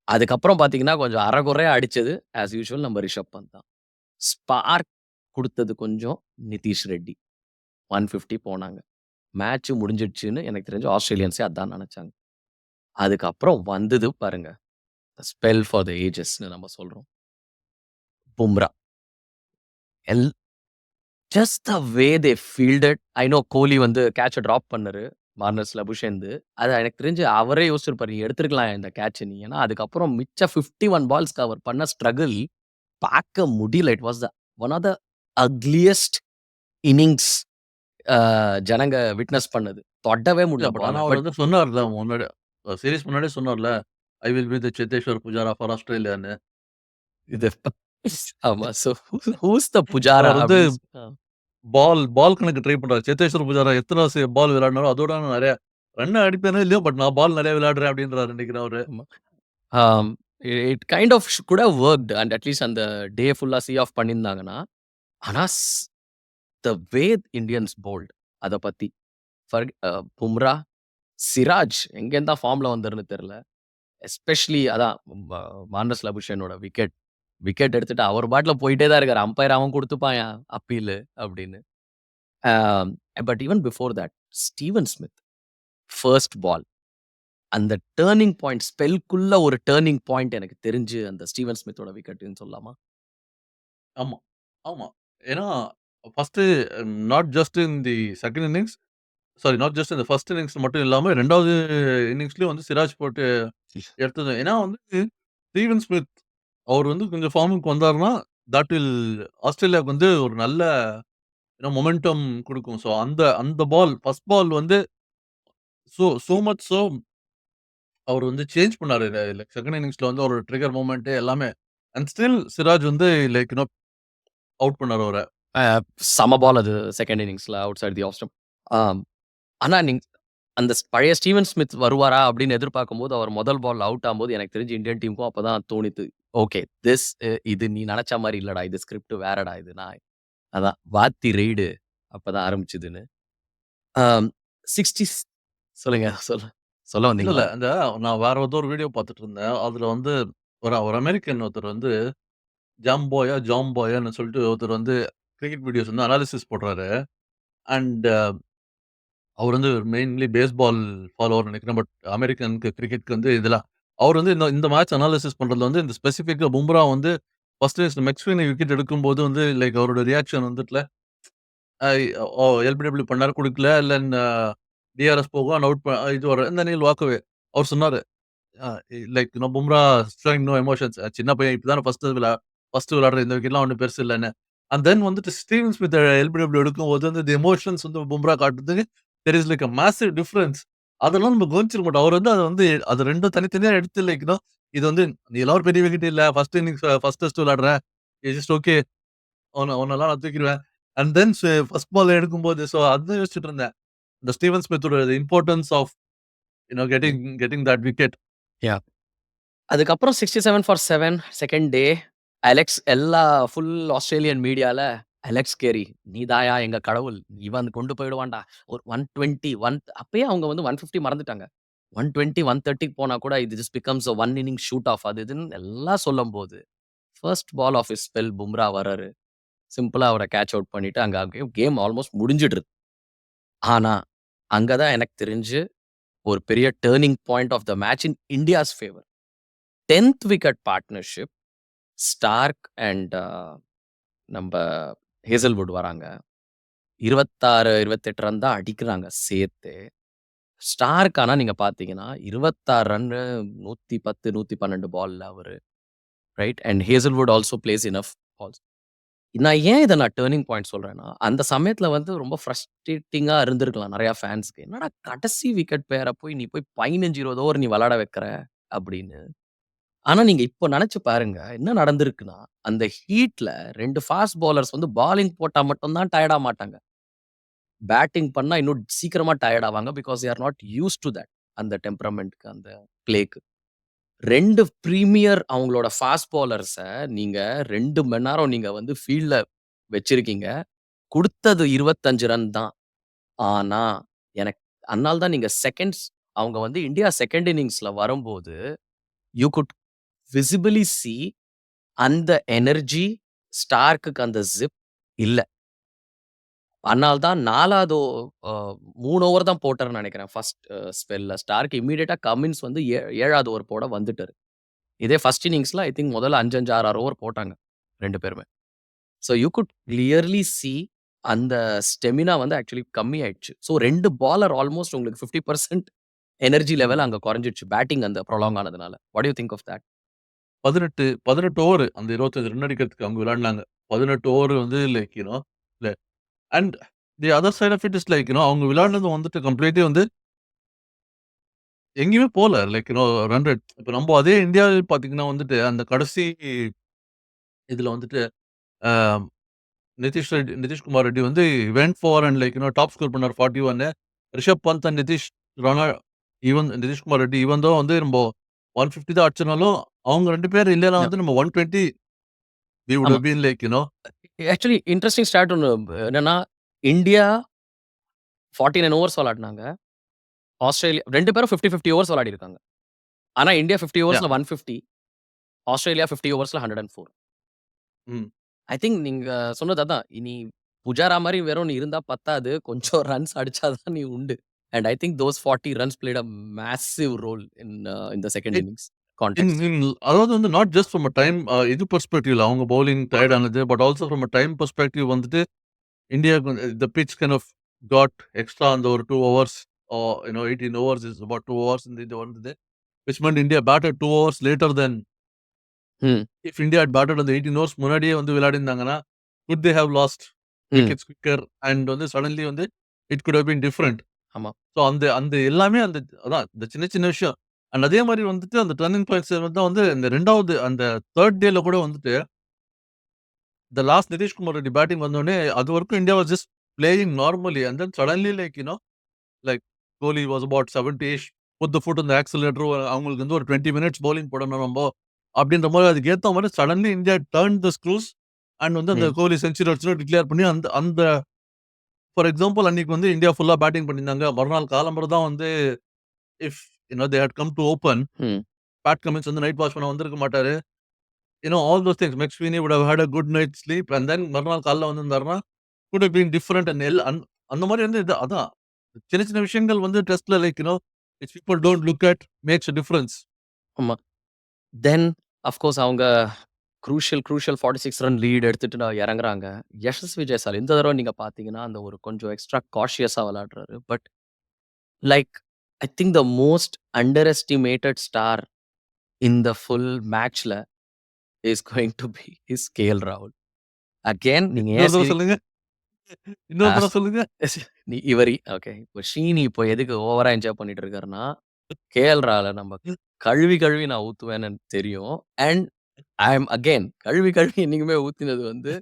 அதுக்கப்புறம் பார்த்தீங்கன்னா, கொஞ்சம் அரைகுறையா அடிச்சது ஆஸ் யூசுவல் நம்ம ரிஷப் பந்த் தான். ஸ்பார்க் குடுத்தது கொஞ்சம் நிதிஷ் ரெட்டி. 150 போனாங்க. மேட்ச் முடிஞ்சிடுச்சுன்னு எனக்கு தெரிஞ்சு ஆஸ்திரேலியன்ஸே அதான் நெனச்சாங்க. அதுக்கப்புறம் வந்தது பாருங்க. ஸ்பெல் ஃபார் த ஏஜஸ்ன்னு நம்ம சொல்றோம். பும்ரா. எல் just the way they fielded. I know Kohli வந்து கேட்ச டிராப் பண்ணாரு. மார்னஸ் லபுஷேந்து. அது எனக்கு தெரிஞ்சு அவரே யோசிச்சிருப்பாரு. நீ எடுத்திருக்கலாம் இந்த கேட்ச நீ. ஏன்னா, அதுக்கப்புறம் மிச்ச 51 பால்ஸ்க்கு அவர் பண்ண ஸ்ட்ரகிள் பார்க்க முடியல. It was the one of the ugliest innings ஜனங்க விட்னஸ் பண்ணது. தொடவே இல்ல முடியல பட் பால. ஆனா அவர் பட் வந்து சொன்னார்ல முன்னாடி சீரிஸ் முன்னாடியே சொன்னார்ல, "I will be the Cheteshwar Pujara for ஆஸ்திரேலியான்னு." இது ஆமா. சோ ஹூஸ் த புஜாரா அவர் வந்து அப்படின்னு பால் கணக்கு ட்ரை பண்றாரு. சேத்தேஸ்வர் புஜாரா எத்தன பால் விளையாடினாரோ அதோட நான் நெறைய ரன் அடிப்பேனோ இல்லையோ, பட் நான் பால் நெறைய விளையாடுறேன் அப்படின்றாரு நெனைக்கிறேன் அவரு. ஆமா. ஆம். It kind of good have worked and at least அந்த டே ஃபுல்லா ஆஃப் பண்ணியிருந்தாங்கன்னா, ஆனா த வே இண்டியன்ஸ் பவுல்ட் அத பத்தி. பும்ரா, சிராஜ் எங்கேருந்து தான் ஃபார்ம்ல வந்தாருன்னு தெரியல. எஸ்பெஷலி அதான் மார்னஸ் லபுஷேனோட விக்கெட். விக்கெட் எடுத்துட்டு அவர் பாட்டுல போயிட்டே தான் இருக்காரு. அம்பயர் அவன் குடுத்துப்பான்யா அப்பீலு அப்படின்னு. But even before that Steven Smith first ball. அந்த டர்னிங் பாயிண்ட் ஸ்பெல்க்குள்ள ஒரு டர்னிங் பாயிண்ட் எனக்கு தெரிஞ்சு அந்த ஸ்டீவன் ஸ்மித்தோட விக்கெட்ன்னு சொல்லலாமா? ஆமா, ஆமா. ஏன்னா first not just in the second innings not just இந்த ஃபர்ஸ்ட் இன்னிங்ஸ் மட்டும் இல்லாம 2வது இன்னிங்ஸ்லயும் வந்து சிராஜ் போட்டு எடுத்தது. ஏன்னா வந்து ஸ்டீவன் ஸ்மித் அவர் வந்து கொஞ்சம் ஃபார்முக்கு வந்தாருன்னா, தட் வில் ஆஸ்திரேலியாவுக்கு வந்து ஒரு நல்ல மொமெண்டம் குடுக்கும். ஸோ அந்த அந்த பால் ஃபர்ஸ்ட் பால் வந்து சோ மச் அவர் வந்து சேஞ்ச் பண்ணாரு. லைக் 2ண்ட் இன்னிங்ஸ்ல வந்து அவரோட ட்ரிகர் மொமெண்ட் எல்லாமே. அண்ட் ஸ்டில் சிராஜ் வந்து லைக் அவுட் பண்ணாரு அவர. அ செம பால் அது second இன்னிங்ஸ்ல out side the of stump. ஆம். ஆனா நீங்க அந்த பழைய ஸ்டீவன் ஸ்மித் வருவாரா அப்படின்னு எதிர்பார்க்கும்போது, அவர் முதல் பால்ல அவுட் ஆகும்போது எனக்கு தெரிஞ்சு இந்தியன் டீமுக்கும் அப்பதான் தோணித்து. ஓகே இது நீ நெனச்ச மாரி இல்லடா. இது ஸ்கிரிப்ட் வேறடா இது. அதான் வாத்தி ரெய்டு அப்பதான் ஆரம்பிச்சதுன்னு. ஆம் 60 சொல்லுங்க. சொல்ல இல்ல, வந்தீங்களா? இல்ல. அந்த நான் வேற ஏதோ ஒரு வீடியோ பார்த்துட்டு இருந்தேன். அதுல வந்து ஒரு ஒரு அமெரிக்கன் ஒருத்தர் வந்து ஜாம் பாயான்னு சொல்லிட்டு ஒருத்தர் வந்து கிரிக்கெட் வீடியோஸ் வந்து அனாலிசிஸ் போடுறாரு. அண்ட் அவர் வந்து மெயின்லி பேஸ்பால் ஃபாலோவர் நெனைக்கிறேன். பட் அமெரிக்கனுக்கு கிரிக்கெட்க்கு வந்து இதெல்லாம் அவர் வந்து இந்த இந்த மேட்ச் அனாலிசிஸ் பண்றதுல வந்து இந்த ஸ்பெசிஃபிக்கா பும்ரா வந்து ஃபர்ஸ்ட் இன்னிங்ஸ்ல மெக்ஸ்வின் விக்கெட் எடுக்கும்போது வந்து லைக் அவரோட ரியாக்ஷன் வந்துட்டுல அ எல்பிடபிள்யூ பண்ணாரு குடுக்கல. டிஆர்எஸ் போகும். அண்ட் அவுட் இது வரும். Then he will walk away. அவர் சொன்னாரு. Ah like Bumrah showing no emotions. சின்ன பையன் இப்ப தானே ஃபர்ஸ்ட் விளையாடுற இந்த விக்கெட்லாம் ஒண்ணும் பெருசு இல்லன்னு. அண்ட் தென் வந்துட்டு ஸ்டீவன் ஸ்மித் எல்பிடபிள்யூ எடுக்கும்போது வந்து தி எமோஷன்ஸ் வந்து பும்ரா காட்டுறதுக்கு there is like a massive difference. அதெல்லாம் நம்ம கவனிச்சிருக்க மாட்டோம். அவர் வந்து அத வந்து அது 2ம் தனித்தனியா எடுத்து லைக் இது வந்து நீ எல்லாம் ஒரு பெரிய விக்கெட் இல்ல. ஃபர்ஸ்ட் டெஸ்ட் விளையாடுற. It's just okay. உன்னெல்லாம் நான் தூக்கிருவேன். அண்ட் தென் ஃபர்ஸ்ட் பால் எடுக்கும்போது அதான் யோசிச்சுட்டு இருந்தேன். இந்த ஸ்டீவன் ஸ்மித்தோட importance of getting that wicket. Yeah! அதுக்கப்புறம் 67 ஃபார் 7 2ண்ட் டே. அலெக்ஸ் எல்லா ஃபுல் ஆஸ்திரேலியன் மீடியால அலெக்ஸ் கேரி நீதான்யா எங்க கடவுள். இவன் கொண்டு போயிடுவான்டா. ஒரு 120 அப்பயே அவங்க வந்து 150 மறந்துட்டாங்க. 120, 130க்கு போனா கூட இது just becomes a one inning shoot off அது இதுன்னு எல்லாம் சொல்லும்போது, first ball of his spell Bumrah வராரு. சிம்பிளா அவர கேட்ச் அவுட் பண்ணிட்டு அங்க கேம் ஆல்மோஸ்ட் முடிஞ்சிடுது. ஆனா, அங்க தான் எனக்கு தெரிஞ்சு ஒரு பெரிய turning point of the match in India's favour. 10த் விக்கெட் பார்ட்னர்ஷிப் ஸ்டார்க் அண்ட் நம்ப ஹேசல்வுட் வராங்க. 26, 28 ரன் தான் அடிக்கிறாங்க சேர்த்து. ஸ்டார்க் ஆனா நீங்க பார்த்தீங்கன்னா, 26 ரன்னு 110, 112 பால்ல அவரு. Right? And Hazlewood also plays enough balls. நான் ஏன் இத டர்னிங் பாயிண்ட் சொல்றேன்னா, அந்த சமயத்துல வந்து ரொம்ப ஃப்ரஸ்ட்ரேட்டிங்கா இருந்திருக்கலாம் நெறைய ஃபேன்ஸ்க்கு. என்னடா கடைசி விக்கெட் பேர போய் நீ போய் 15, 20 ஓவர் நீ விளையாட வைக்கிற அப்படின்னு. ஆனா நீங்க இப்போ நெனச்சு பாருங்க. என்ன நடந்திருக்குன்னா, அந்த ஹீட்ல 2 ஃபாஸ்ட் பவுலர்ஸ் வந்து பாலிங் போட்டா மட்டும் தான் டயர்ட் மாட்டாங்க. பேட்டிங் பண்ணா இன்னும் சீக்கிரமா டயர்ட் ஆவாங்க. Because they are not used do that. அந்த டெம்பரமென்ட்க்கு, அந்த பிளேக்கு. 2 பிரீமியர் அவங்களோட ஃபாஸ்ட் பவுலர்ஸ நீங்க 2 மணி நேரம் நீங்க வந்து ஃபீல்ட்ல வச்சிருக்கீங்க. குடுத்தது 25 ரன் தான். ஆனா, எனக்கு அதனால தான் நீங்க செகண்ட்ஸ் அவங்க வந்து இந்தியா 2ண்ட் இன்னிங்ஸ்ல வரும்போது, யூ குட் விசிபிலி சீ அந்த எனர்ஜி ஸ்டார்க்குக்கு அந்த ஜிப் இல்ல. அதனால தான் 4வது 3 ஓவர் தான் போட்டாருன்னு நெனைக்கிறேன். ஃபர்ஸ்ட் ஸ்பெல்ல. ஸ்டார்க் இம்மீடியேட்டா கமின்ஸ் வந்து 7வது ஓவர் போட வந்துட்டாரு. இதே ஃபர்ஸ்ட் இன்னிங்ஸ்ல ஐ திங்க் முதல்ல 5, 5, 6, 6 ஓவர் போட்டாங்க 2 பேருமே. ஸோ யூ குட் கிளியர்லி சீ அந்த ஸ்டெமினா வந்து ஆக்சுவலி கம்மி ஆயிடுச்சு. ஸோ 2 பாலர் ஆல்மோஸ்ட் உங்களுக்கு 50% எனர்ஜி லெவல் ம். அங்க குறைஞ்சிடுச்சு. பேட்டிங் அந்த ப்ரொலாங் ஆனதுனால. What do you think of that? 18 over அந்த 25 ரன் அடிக்கிறதுக்கு அவங்க விளையாடுனாங்க. 18 ஓவர் வந்து லைக் இல்ல and the other side of it is like அவங்க விளையாடுனது வந்துட்டு கம்ப்ளீட்லி வந்து எங்கேயுமே போல. Like run rate. இப்ப நம்ம அதே இந்தியாவில் பார்த்தீங்கன்னா வந்துட்டு, அந்த கடைசி இதுல வந்துட்டு அ நிதிஷ்குமார் ரெட்டி வந்து went for and like top score பண்ணாரு 41. Rishabh bandh and Rana Nitish Kumar Reddy even though வந்து நம்ம 150 தான் அடிச்சனாலும், அவங்க 2 பேர் இல்லன்னா யா. வந்து நம்ம 120 வி வுட் ஆமா. How been like actually interesting stat ஒண்ணு என்னன்னா, இந்தியா 49 ஓவர்ஸ் விளையாடுனாங்க. ஆஸ்திரேலியா 2 பேரும் 50, 50 ஓவர்ஸ் விளையாடிருக்காங்க. ஆனா இந்தியா 50 யா. ஓவர்ஸ்ல 150, ஆஸ்திரேலியா 50 ஓவர்ஸ்ல 104. ம். ஐ திங்க் நீங்க சொன்னது அதான். இனி புஜாரா மாரி வெறும் நீ இருந்தா பத்தாது. கொஞ்சம் ரன்ஸ் அடிச்சா தான் நீ உண்டு. And I think those 40 runs played a massive role in the 2ண்ட் it innings in context. In அதாவது வந்து not just from a time இது பெர்ஸ்பெக்டிவ்ல அவங்க பவுலிங் டயர்ட் ஆனது. But also from a time perspective வந்துட்டு இந்தியாவுக்கு வந்து the pitch kind of got extra அந்த ஒரு 2 hours 18 overs is about 2 hours இந்த இது வந்தது. Which meant India batted 2 hours later தென் ம், இஃப் இந்தியா ஹட் பேட்டட் அந்த 18 ஹவர்ஸ் முன்னாடியே வந்து விளையாடிருந்தாங்கன்னா, குட் தே ஹேவ் லாஸ்ட் ம். விக்கெட்ஸ் குயிக்கர் அண்ட் வந்து சடன்லி வந்து it good have been different. ஆமா. ஸோ அந்த அந்த எல்லாமே அந்த அதான் இந்த சின்ன சின்ன விஷயம். அண்ட் அதே மாரி வந்துட்டு அந்த டர்னிங் பாயிண்ட்ஸ் தான் வந்து இந்த 2வது அந்த 3 டேல கூட வந்துட்டு the last Nitish Kumar Reddy batting வந்தோனே, அதுவரைக்கும் India was just playing normally and then suddenly like Kohli was about 70-ish put the food on the accelerator அவங்களுக்கு வந்து ஒரு 20 மினிட்ஸ் பவுலிங் போடணும் நம்ப. அப்படின்ற மாரி அதுக்கு ஏத்த மாரி suddenly India turn the screws and வந்து அந்த ம், கோலி செஞ்சுரி அடிச்சுட்டு டிக்ளேர் பண்ணி அந்த அந்த ஃபார் எக்ஸாம்பிள் அன்னைக்கு வந்து இந்தியா ஃபுல்லா பேட்டிங் பண்ணியிருந்தாங்க. மறுநாள் காலம்பற தான் வந்து if they had come to open hmm, Pat Cummins வந்து நைட் வாட்ச்மேனா வந்திருக்க மாட்டாரு. All those things McSweeney would have had a good night sleep and then மறுநாள் காலைல வந்திருந்தாருன்னா, could have been different and அந்த மாரி வந்து இது அதான். சின்ன சின்ன விஷயங்கள் வந்து டெஸ்ட்ல like which people don't look at makes a difference. ஆமா. தென் அஃப்கோர்ஸ் அவங்க க்ரூஷியல் 46 ரன் லீட் எடுத்துட்டு இறங்குறாங்க. யஷஸ்வி ஜெயஸ்வால் இந்த தடவ நீங்க பார்த்தீங்கன்னா, அந்த ஒரு கொஞ்சம் எக்ஸ்ட்ரா காஷியஸா விளையாடுறாரு. But like I think the most underestimated star in the full மேட்ச்ல is going to be K L. ராகுல். அகெயின் நீங்க இன்னொரு ஏன் தடவ சொல்லுங்க. இன்னொரு ஆ தடவ சொல்லுங்க. இவரு ஓகே. இப்ப ஷீனி இப்போ எதுக்கு ஓவரா என்ஜாய் பண்ணிட்டு இருக்காருன்னா, கே.எல். ராகுல நம்ம கழுவி கழுவி நான் ஊத்துவேன்னு எனக்கு தெரியும். அண்ட் ஐ அம் அகெயின் கழுவி கழுவி என்னைக்குமே ஊத்தினது வந்து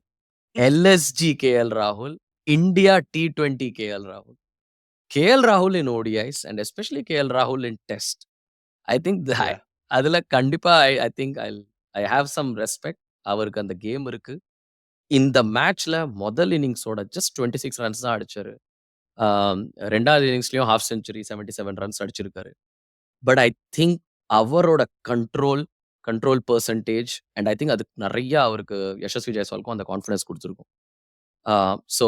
எல்எஸ்ஜி கே.எல். ராகுல், இந்தியா T20 கே.எல். ராகுல். கே.எல். ராகுல் இன் ஓடிஐஸ் அண்ட் எஸ்பெஷலி கே.எல். ராகுல் in test. I think yeah. அதுல கண்டிப்பா ஐ I think I have some respect. அவருக்கு அந்த கேம் இருக்கு. இந்த மேட்ச்ல முதல் இன்னிங்ஸோட ஜஸ்ட் 26 ரன்ஸ் தான் அடிச்சாரு. ஆ 2வது இன்னிங்ஸ்லயும் ஹால்ஃப் செஞ்சுரி 77 ரன்ஸ் அடிச்சிருக்காரு. பட் ஐ திங்க் அவரோட control percentage and I think அதுக்கு நெறைய அவருக்கு யஷஸ்வி ஜெயஸ்வாலுக்கும் அந்த கான்ஃபிடன்ஸ் குடுத்திருக்கும். So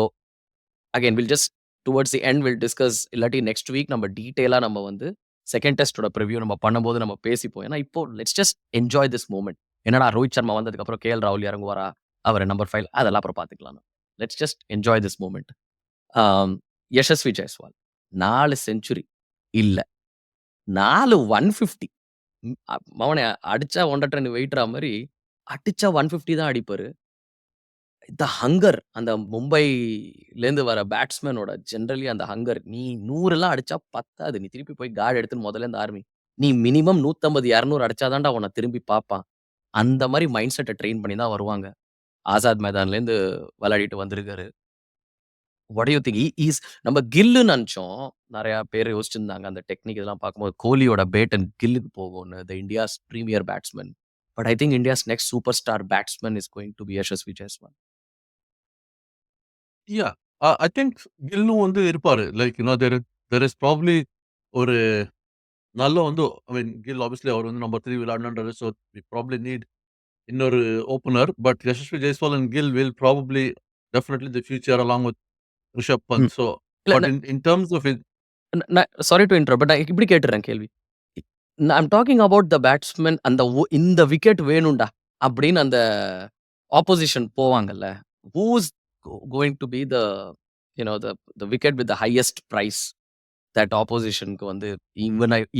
again we'll just towards the end we'll discuss. இல்லாட்டி நெக்ஸ்ட் வீக் நம்ம டீட்டெயிலா நம்ம வந்து செகண்ட் டெஸ்ட்டோட ப்ரிவ்யூ நம்ம பண்ணும்போது நம்ம பேசிப்போம். ஏன்னா இப்போ let's just enjoy this moment. என்னடா ரோஹித் சர்மா வந்ததுக்கப்புறம் கேஎல் ராகுல் இறங்குவாரா? அவர் நம்பர் 5 அதெல்லாம் அப்புறம் பார்த்துக்கலாம். Let's just enjoy this moment. Yashasvi Jaiswal 4 century இல்ல. 4 150. மவனே அடிச்சா 1 1/2 டன் வெயிட்றா மாரி அடிச்சா 150 தான் அடிப்பாரு. த ஹங்கர் அந்த மும்பைலேருந்து வர பேட்ஸ்மேனோட ஜெனரலி அந்த ஹங்கர். நீ 100லாம் அடிச்சா பத்தாது. நீ திருப்பி போய் கார்ட் எடுத்துன்னு முதல்லேருந்து ஆரம்பி. நீ மினிமம் 150, 200 அடிச்சா தான்டா உன்ன திரும்பி பார்ப்பான். அந்த மாரி மைண்ட் செட்ட ட்ரெயின் பண்ணி தான் வருவாங்க. ஆசாத் மைதான்லேருந்து விளையாடிட்டு வந்திருக்காரு. What do you think? Is நம்ம கில்லுன்னு நெனச்சோம். நெறையா பேர் யோசிச்சிருந்தாங்க. அந்த டெக்னிக் இதெல்லாம் பார்க்கும்போது கோலியோட பேட்டன் கில்லுக்கு போகும்னு. India's premier batsman. But I think India's next super star batsman is going to be Yashasvi Jaiswal. Yeah! I think கில்லும் வந்து இருப்பாரு. லைக் தேர் இஸ் ப்ராபப்லி ஒரு நல்ல வந்து ஐ மீன் கில் ஆப்வியஸ்லி அவர் வந்து நம்பர் 3 விளையாடணுன்றாரு. ஸோ வி ப்ராபப்லி நீட் இன்னொரு opener. But Yashasvi Jaiswal and Gill will probably definitely the future along with Rishabh Pant. Hmm. So இல்ல but in in terms of நான் சாரி டூ இன்டரப்ட். பட் நான் இப்படி கேட்டுறேன் கேள்வி. I am talking about the batsman. இந்த wicket வேணும்டா அப்படின்னு அந்த ஆப்போசிஷன் போவாங்கல்ல. Who is going to be the the wicket with the highest price that ஆப்போசிஷனுக்கு வந்து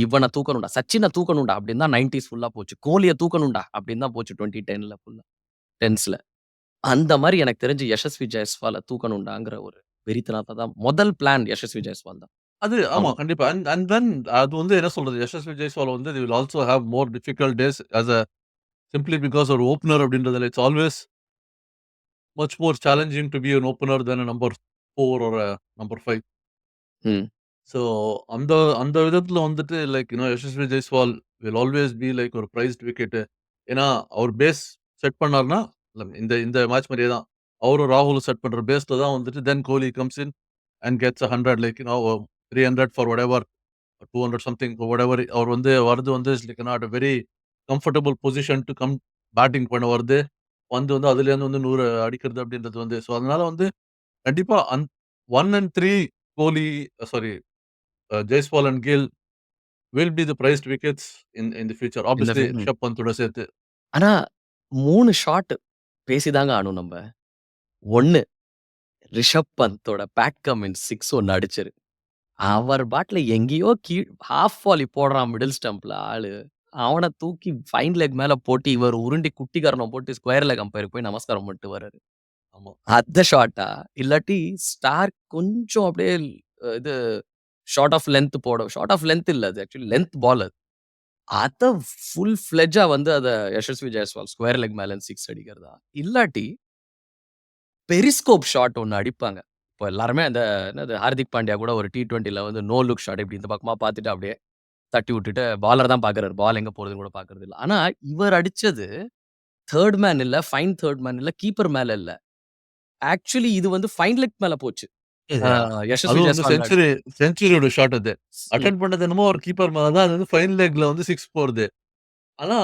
இவன தூக்கணும்டா. சச்சின தூக்கணும்டா அப்படின்னு தான் 90s ஃபுல்லா போச்சு. கோலிய தூக்கணும்டா அப்படின்னு தான் போச்சு 2010ல ஃபுல்லா 10ஸ்ல. அந்த மாரி எனக்கு தெரிஞ்சு யஷஸ்வி ஜெயஸ்வால தூக்கணும்டாங்கிற ஒரு வெறித்தனத்த தான் முதல் பிளான் யஷஸ்வி ஜெயஸ்வால் தான். அது ஆமா அவன் கண்டிப்பா. அண்ட் அண்ட் தென் அது வந்து என்ன சொல்றது? யஷஸ்வி ஜெய்ஸ்வால் வந்து they will also have more difficult days simply because ஒரு ஓப்பனர் அப்படின்றதுல it's always much more challenging to be an opener then number 4 or number 5. ம். ஸோ அந்த அந்த விதத்துல வந்துட்டு like Yashasvi Jaiswal will always be like ஒரு பிரைஸ்ட் விக்கெட். ஏன்னா அவர் பேஸ் செட் பண்ணாருன்னா இந்த இந்த மேட்ச் மாதிரியே தான். அவரும் ராகுலும் செட் பண்ற பேஸ்ல தான் வந்துட்டு then Kohli comes in and gets 100 like 300 for whatever 200 something whatever அவர் வந்து வரது வந்து like not very comfortable position to come batting பண்ண வருது. வந்து அதுலேருந்து வந்து 100 அடிக்கிறது அப்படின்றது வந்து ஸோ அதனால வந்து கண்டிப்பா 1 and 3 Kohli sorry Jaiswal and Gill will be the prized wickets in the future. இந்த ஆப்வியஸ்லி ரிஷப் பந்தோட சேர்த்து. ஆனா 3 ஷாட் பேசிதாங்க ஆகணும் நம்ப. 1 ரிஷப் பந்தோட பேட் கமின்ஸ் 6 ஒண்ணு அடிச்சாரு. அவர் பாட்டுல எங்கேயோ ஹால்ஃப் வாலி போடுறான் மிடில் ஸ்டம்ப்ல ஆளு. அவன தூக்கி ஃபைன் லெக் மேல போட்டு இவர் உருண்டி குட்டிக்கரணம் போட்டு ஸ்கொயர் லெக் அம்பயருக்கு போய் நமஸ்காரம் பண்ணிட்டு வராரு. ஆமா. அந்த ஷாட்டா? இல்லாட்டி ஸ்டார்க் கொஞ்சம் அப்படியே இது ஷார்ட் ஆஃப் லென்த் இல்ல அது. ஆக்சுவலி லென்த் பால் அது. அத ஃபுல் ஃப்ளெட்ஜா வந்து அத யஷஸ்வி ஜெயஸ்வால் ஸ்கொயர் லெக் மேல இருந்து 6 அடிக்கிறதா? இல்லாட்டி பெரிஸ்கோப் ஷாட் ஒண்ணு அடிப்பாங்க. இப்ப எல்லாருமே அந்த என்னது ஹார்திக் பாண்டியா கூட ஒரு T20ல வந்து நோ லுக் ஷாட் இப்படி இந்த பக்கமா பார்த்துட்டு அப்படியே தட்டி விட்டுட்டு பாலர் தான் பார்க்குறாரு. பால் எங்க போகுதுன்னு கூட பார்க்கறது இல்ல. ஆனா இவர் அடிச்சது 3 மேன் இல்ல, ஃபைன் 3 மேன் இல்ல, கீப்பர் மேல இல்ல. ஆக்சுவலி இது வந்து ஃபைன் லெக் மேல போச்சு. இது ஆ யஷஸ்வி அதுவும் வந்து ஜெயஸ்வால் செஞ்சுரியோட ஷாட் அது. ம். அட்டெண்ட் பண்ணது என்னமோ ஒரு கீப்பர் மேல தான். அது வந்து ஃபைன் லெக்ல வந்து 6 போறது. ஆனா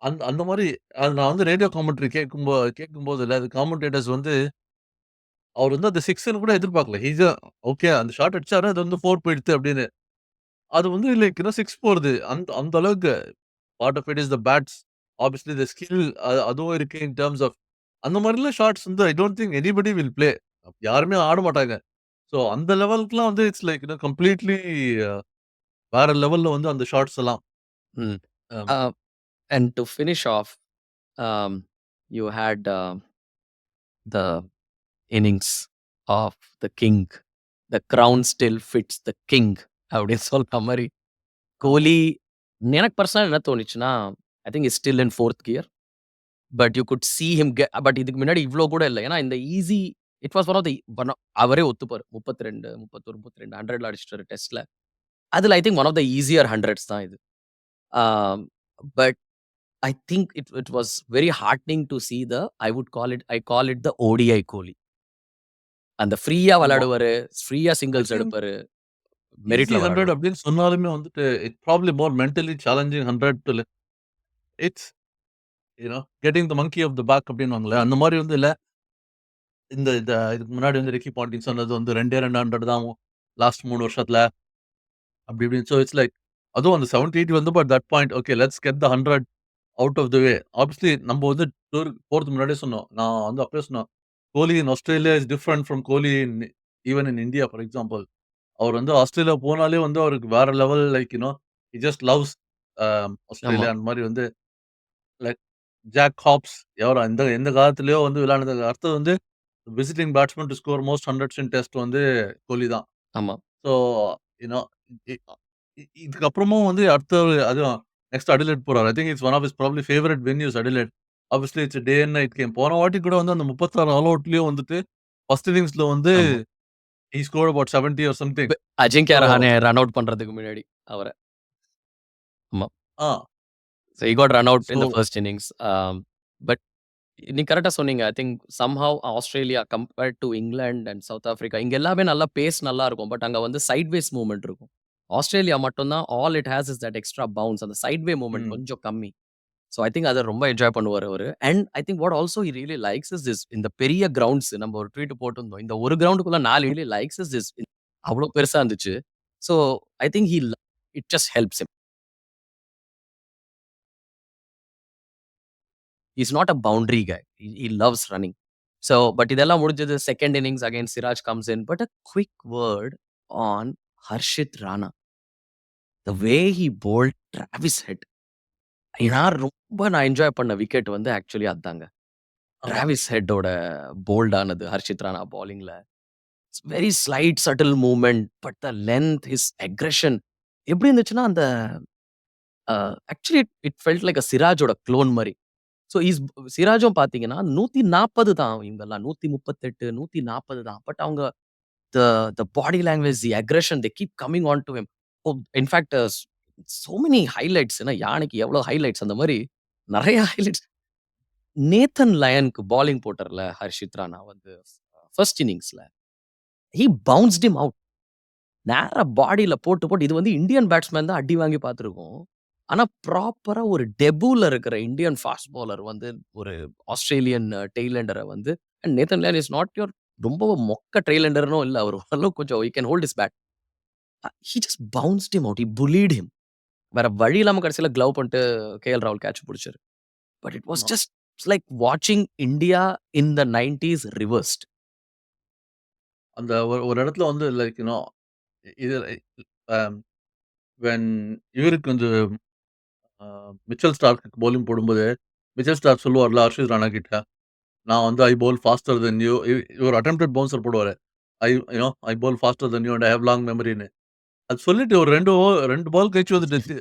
அந்த அந்த மாரி அது நான் வந்து ரேடியோ காமெண்ட்ரி கேட்கும்போதுல அது காமெண்டேட்டர்ஸ் வந்து அவர் வந்து அந்த 6ன்னு கூட எதிர்பார்க்கல. ஓகே அந்த ஷாட் அடிச்சாரு. அது வந்து 4 போயிடுத்து அப்படின்னு. அது வந்து லைக் 6 போறது. அந்த அந்த அளவுக்கு part of it is the bats. Obviously the skill அதுவும் இருக்கு இன் டெர்ம்ஸ் ஆஃப் அந்த மாரிலாம் ஷாட்ஸ் வந்து I don't think anybody will play. யாருமே ஆட மாட்டாங்க. ஸோ அந்த லெவலுக்குலாம் வந்து இட்ஸ் லைக் கம்ப்ளீட்லி வேற லெவல்ல வந்து அந்த ஷாட்ஸ் எல்லாம். Hmm. Um uh and to finish off um, you had the innings of the king. The crown still fits the king அப்படின்னு சொல்ற மாரி ஆமா. கோலி எனக்கு பர்சனலா என்ன தோணுச்சுன்னா, I think is still in 4த் gear. But you could see him but இதுக்கு முன்னாடி இவ்ளோ கூட இல்ல. ஏன்னா இந்த easy it was one of the அவரே ஒத்துப்பாரு. 32, 31, 32 100ல அடிச்சிட்டாரு டெஸ்ட்ல. அதுல I think one of the easier 100ஸ் தான் இது. ஆம், but I think it was very heartening to see I call it the ODI Kohli. அந்த ஃப்ரீயா ஆமா. விளையாடுவாரு. ஃப்ரீயா ஐ சிங்கிள்ஸ் திங்க் எடுப்பாரு. ஈஸி மெரிட்ல 100 விளையாடுவாரு. அப்படின்னு சொன்னாலுமே வந்துட்டு probably more mentally challenging 100 to it's getting the monkey off the back அப்படின்னுவாங்கல்ல. அந்த மாரி வந்து இல்ல. இதுக்கு முன்னாடி வந்து ரிக்கி பாண்டிங் சொன்னது வந்து 2 200 தான் லாஸ்ட் 3 வருஷத்துல. அப்படி இப்படின்னு. ஸோ இட்ஸ் லைக் அதுவும் அந்த 70, 80 வந்தப்போ at that point okay let's get the 100 out of the way. Obviously நம்ம வந்து டூருக்கு போறதுக்கு முன்னாடியே சொன்னோம். நான் வந்து அப்பயே சொன்னேன். Kohli in Australia is different from Kohli in even in India for example. அவர் வந்து ஆஸ்திரேலியா போனாலே வந்து அவருக்கு வேற level like he just loves ஆமா, ஆஸ்திரேலியா அந்த மாரி வந்து லைக் ஜாக் ஹாப்ஸ் எவரோ எந்த எந்த காலத்திலயோ வந்து விளையாண்டதுக்கு அடுத்தது வந்து visiting batsman to score most 100 in test வந்து கோலி தான். ஆமா. ஸோ யூ நோ இ இதுக்கப்புறமும் வந்து அடுத்த ஒரு அதுவும் நெக்ஸ்ட் அடிலைட் போறாரு. I think it's one of his probably favourite venues Adelaide. Obviously it's day and night game. போன வாட்டி கூட வந்து அந்த 36 ஆல் அவுட்லயும் வந்துட்டு ஃபர்ஸ்ட் இன்னிங்ஸ்ல வந்து ஆமா. He scored about 70 or something. Ajinkya so Rahane run out பண்றதுக்கு முன்னாடி அவர. ஆமா. Ah so he got run out so in the first innings. But நீங்க கரெக்ட்டா சொன்னீங்க. I think somehow Australia compared to England and South Africa இங்க எல்லாமே நல்லா பேஸ் நல்லா இருக்கும். பட் அங்க வந்து சைட்வேஸ் மூவ்மெண்ட் இருக்கும். ஆஸ்திரேலியா மட்டும் தான் all it has is that extra bounce. அந்த சைட்வே மூவ்மெண்ட் ம். கொஞ்சம் கம்மி. ஸோ ஐ திங்க் அத ரொம்ப என்ஜாய் பண்ணுவாரு அவரு. And I think what also he really likes is this இந்த பெரிய கிரவுண்ட்ஸ் நம்ம ஒரு ட்வீட் போட்டிருந்தோம். இந்த ஒரு கிரவுண்டுக்குள்ள 4 ரியலி லைக்ஸ் இஸ் திஸ் அவ்ளோ பெருசா இருந்துச்சு. So I think it just helps him. He is not a boundary guy. He loves running. So but இதெல்லாம் முடிஞ்சது. Second innings again Siraj comes in. But a quick word on Harshit Rana. The way he bowled Travis head. நான் enjoy பண்ண wicket வந்து actually அதாங்க. ஆமா. Travis ஹெட்டோட bowled ஆனது ஹர்ஷித் ராணா பவுலிங்ல. Very slight subtle movement. But the length, his aggression எப்படி இருந்துச்சுன்னா, அந்த ஆக்சுவலி இட் ஃபெல்ட் லைக் சிராஜோட க்ளோன் மாரி. ஸோ சிராஜும் பார்த்தீங்கன்னா 140 தான் இவங்கலாம். 138, 140 தான். பட் அவங்க the the body language, the aggression they keep coming on to him. In fact so many highlights. யானைக்கு எவ்வளோ ஹைலைட்ஸ் அந்த மாரி நெறைய ஹைலைட்ஸ். நேத்தன் லயனுக்கு பாலிங் போட்டார்ல ஹர்ஷித் ராணா வந்து ஃபர்ஸ்ட் இன்னிங்ஸ்ல. He bounced him out. நேரா பாடியில போட்டு இது வந்து இந்தியன் பேட்ஸ்மேன் தான் அடி வாங்கி பார்த்துருக்கோம். ஆனா ப்ராப்பரா ஒரு டெபூல இருக்கிற இந்தியன் ஃபாஸ்ட் பவுலர் வந்து ஒரு ஆஸ்திரேலியன் டெயில் எண்டர வந்து Nathan Lyon is not your ரொம்ப மொக்க டெயில் எண்டர்னும் இல்ல. அவரு ஓரளவுக்கு கொஞ்சம் he can hold his bat. He just bounced him out. He bullied him. வேற வழி இல்லாம கடைசியில க்ளவ் பண்ணிட்டு கே.எல். ராகுல் கேட்ச் புடிச்சாரு. பட் இட் வாஸ் ஆமா. ஜஸ்ட் லைக் வாட்சிங் India in the 90s reversed. அந்த ஒரு ஒரு இடத்துல வந்து லைக் இது அ வென் இவருக்கு வந்து அ மிச்சல் ஸ்டார்க்கு பவுலிங் போடும்போது, மிச்சல் ஸ்டார்க் சொல்லுவார்ல ஹர்ஷித் ராணா கிட்ட, நான் வந்து I bowl faster than you. இவரு அட்டெம்ப்டட் பவுன்சர் போடுவாரு. I bowl faster than you and I have long மெமரின்னு. அது சொல்லிட்டு ஒரு 2 பால் கழிச்சு வந்துட்டு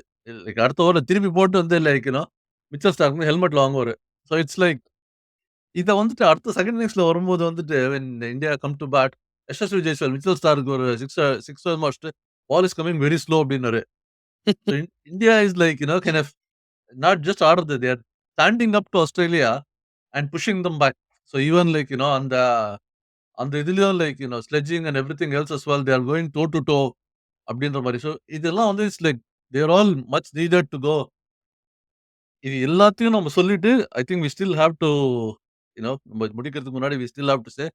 லைக் அடுத்த ஓவர்ல திருப்பி போட்டு வந்து லைக் மிச்சல் ஸ்டார்க் வந்து ஹெல்மெட்ல வாங்குவாரு. ஸோ இட்ஸ் லைக் இத வந்துட்டு அடுத்த செகண்ட் இன்னிங்ஸ்ல வரும்போது வந்துட்டு when India come to bat Yashasvi Jaiswal Mitchell ஸ்டார்க்கு ஒரு சிக்ஸர் அடிச்சுட்டு ball is coming very slow அப்டின்னாரு. So India is like kind of not just ஆடுறது. They are standing up to Australia and pushing them back. So even like அந்த அந்த இதுலயும் like sledging and everything else as well they are going to two toe அப்டின்ற மாரி. So இதெல்லாம் வந்து it's like they are all much needed to go. இது எல்லாத்தையும் நம்ம சொல்லிட்டு I think we still have to நம்ம முடிக்கிறதுக்கு முன்னாடி we still have to say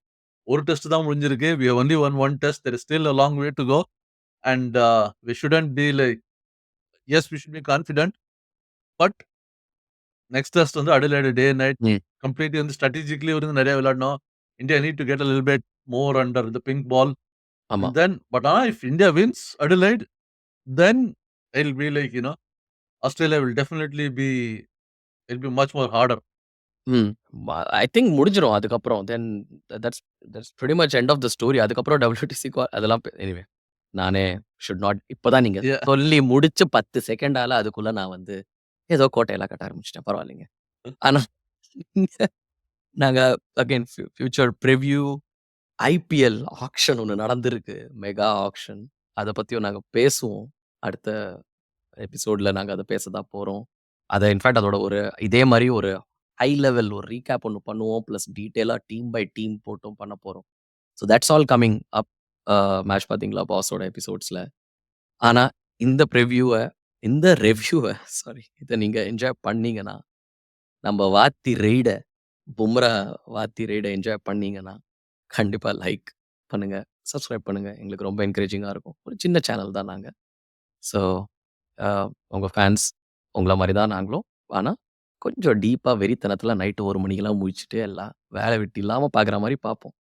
ஒரு டெஸ்ட் தான் முடிஞ்சிருக்கு. We have only one one test. There is still a long way to go. And we shouldn't be like as we should be confident. But next test வந்து Adelaide day and night ம். Completely வந்து strategically வந்து நிறைய விளையாடணும். India need to get a little bit more under the pink ball. ஆமா. And then but ஆனா if India wins Adelaide then it will be like Australia will definitely be it be much more harder. ம். I think முடிஞ்சிரும் அதுக்கப்புறம். Then that's that's pretty much end of the story. அதுக்கப்புறம் WTC அதெல்லாம் anyway நானே should not இப்பதான் நீங்க யா சொல்லி முடிச்சு 10 செகண்ட் அதுக்குள்ள நான் வந்து ஏதோ கோட்டையெல்லாம் கட்ட ஆரம்பிச்சுட்டேன். பரவாயில்லைங்க. ஆனா நாங்க again future preview IPL action ஒண்ணு நடந்திருக்கு. Mega action. அத பத்தியும் நாங்க பேசுவோம். அடுத்த எபிசோட்ல நாங்க அத பேச தான் போறோம். இன்ஃபாக்ட் அதோட ஒரு இதே மாரி ஒரு ஹை லெவல் ஒரு ரீகேப் ஒண்ணு பண்ணுவோம். பிளஸ் டீட்டெயிலா டீம் பை டீம் போட்டும் பண்ண போறோம். So that's all coming up match பார்த்தீங்களா பாஸோட எபிசோட்ஸ்ல. ஆனா இந்த இந்த ரிவ்யூவ சாரி இத நீங்க என்ஜாய் பண்ணீங்கன்னா, நம்ம வாத்தி ரெய்ட பும்ரா வாத்தி ரெய்ட என்ஜாய் பண்ணீங்கன்னா கண்டிப்பா லைக் பண்ணுங்க, சப்ஸ்கிரைப் பண்ணுங்க. எங்களுக்கு ரொம்ப என்கரேஜிங்கா இருக்கும். ஒரு சின்ன சேனல் தான் நாங்க. ஸோ, அ உங்க ஃபேன்ஸ் உங்கள மாரி தான் நாங்களும். ஆனா, கொஞ்சம் டீப்பா வெறித்தனத்தில நைட்டு 1 மணிக்கெல்லாம் முழிச்சுட்டு எல்லாம் வேல வெட்டி இல்லாம பார்க்குற மாரி பார்ப்போம்.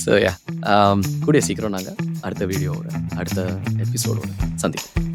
ஸோ, கூடிய சீக்கிரம் நாங்க அடுத்த வீடியோவோட, அடுத்த எபிசோடோட சந்திப்போம்.